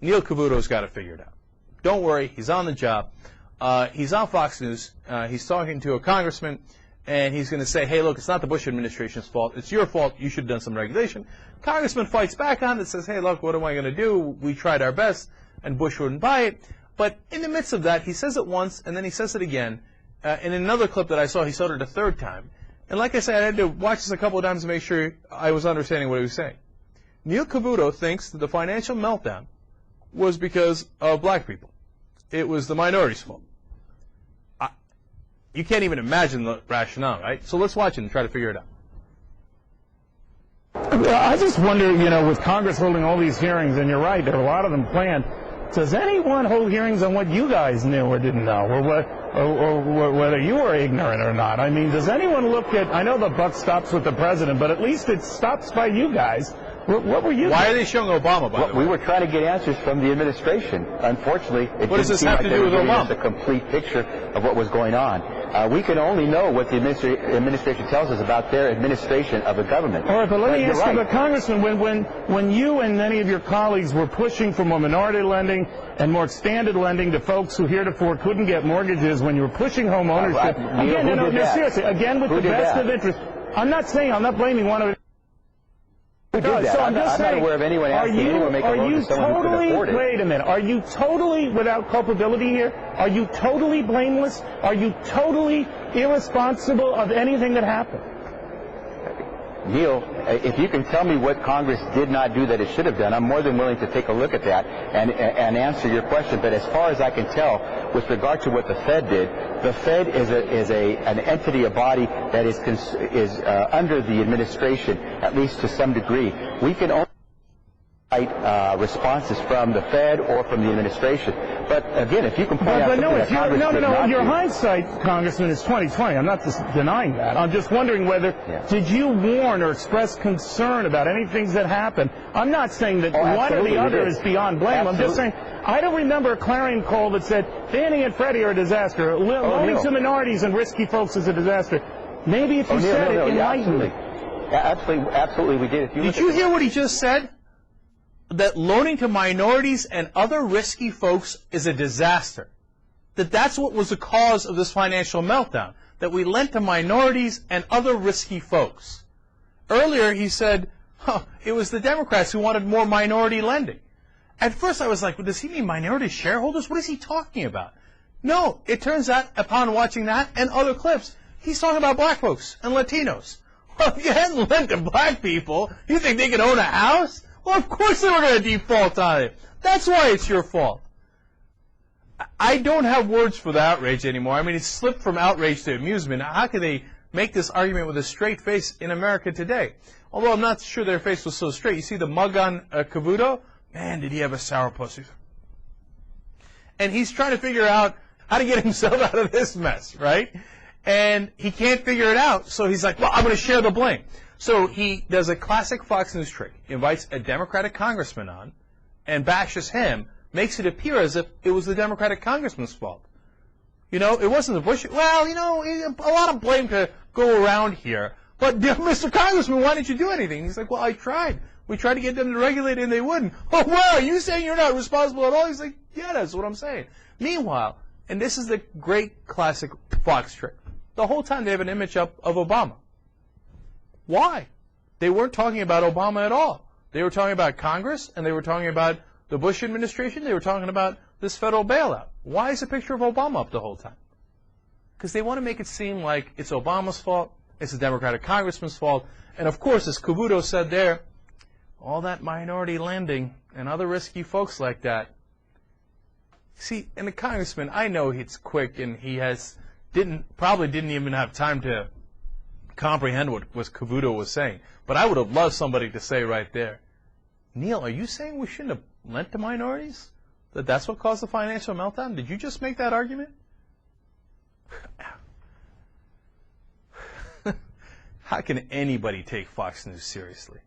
Neil Cavuto's got it figured out. Don't worry, he's on the job. He's on Fox News. He's talking to a congressman, and he's going to say, hey, look, it's not the Bush administration's fault. It's your fault. You should have done some regulation. Congressman fights back on it, says, hey, look, what am I going to do? We tried our best, and Bush wouldn't buy it. But in the midst of that, he says it once, and then he says it again. In another clip that I saw, he said it a third time. And like I said, I had to watch this a couple of times to make sure I was understanding what he was saying. Neil Cavuto thinks that the financial meltdown was because of black people. It was the minorities' fault. You can't even imagine the rationale, right? So let's watch it and try to figure it out. I just wonder, you know, with Congress holding all these hearings, and you're right, there are a lot of them planned, does anyone hold hearings on what you guys knew or didn't know, or whether you were ignorant or not? I mean, does anyone look at, I know the buck stops with the president, but at least it stops by you guys. What were you? Why are they showing Obama, by the way? We were trying to get answers from the administration. Unfortunately, it didn't seem like they were giving us a complete picture of what was going on. We can only know what the administration tells us about their administration of the government. All right, but let me ask you, but Congressman, when you and many of your colleagues were pushing for more minority lending and more expanded lending to folks who heretofore couldn't get mortgages, when you were pushing home ownership, seriously, again with the best of interest, I'm not blaming one of it. Who did that? I'm not aware of anyone asking anyone to make a loan to someone who can afford it. Wait a minute. Are you totally without culpability here? Are you totally blameless? Are you totally irresponsible of anything that happened? Neil, if you can tell me what Congress did not do that it should have done, I'm more than willing to take a look at that and answer your question. But as far as I can tell, with regard to what the Fed did, the Fed is an entity, a body that is under the administration, at least to some degree. We can only responses from the Fed or from the administration. But again, if you can point out something that Congress did not do. Your hindsight, Congressman, is 20/20. I'm not denying that. I'm just wondering whether did you warn or express concern about any things that happened? I'm not saying that one or the other is beyond blame. I'm just saying I don't remember a clarion call that said Fannie and Freddie are a disaster. Loaning to minorities and risky folks is a disaster. Maybe if you said it, enlighten me. Absolutely, we did. Did you hear what he just said? That loaning to minorities and other risky folks is a disaster. That's what was the cause of this financial meltdown. That we lent to minorities and other risky folks. Earlier he said, it was the Democrats who wanted more minority lending. At first I was like, well, does he mean minority shareholders? What is he talking about? No, it turns out upon watching that and other clips, he's talking about black folks and Latinos. Well, if you hadn't lent to black people, you think they could own a house? Well, of course they were going to default on it. That's why it's your fault. I don't have words for the outrage anymore. I mean, it's slipped from outrage to amusement. How can they make this argument with a straight face in America today? Although I'm not sure their face was so straight. You see the mug on Cavuto? Man, did he have a sourpuss. And he's trying to figure out how to get himself out of this mess, right? And he can't figure it out, so he's like, well, I'm going to share the blame. So he does a classic Fox News trick, invites a Democratic congressman on and bashes him, makes it appear as if it was the Democratic congressman's fault. You know, it wasn't the Bush. Well, you know, a lot of blame to go around here. But, Mr. Congressman, why didn't you do anything? He's like, well, I tried. We tried to get them to regulate it and they wouldn't. Oh, well, are you saying you're not responsible at all? He's like, yeah, that's what I'm saying. Meanwhile, and this is the great classic Fox trick, the whole time they have an image up of Obama. Why? They weren't talking about Obama at all. They were talking about Congress, and they were talking about the Bush administration. They were talking about this federal bailout. Why is a picture of Obama up the whole time? Because they want to make it seem like it's Obama's fault, it's the Democratic congressman's fault, and of course, as Cavuto said there, all that minority lending and other risky folks like that. See, and the congressman, I know he's quick, and he probably didn't even have time to comprehend what Cavuto was saying. But I would have loved somebody to say right there, Neil, are you saying we shouldn't have lent to minorities? That's what caused the financial meltdown? Did you just make that argument? How can anybody take Fox News seriously?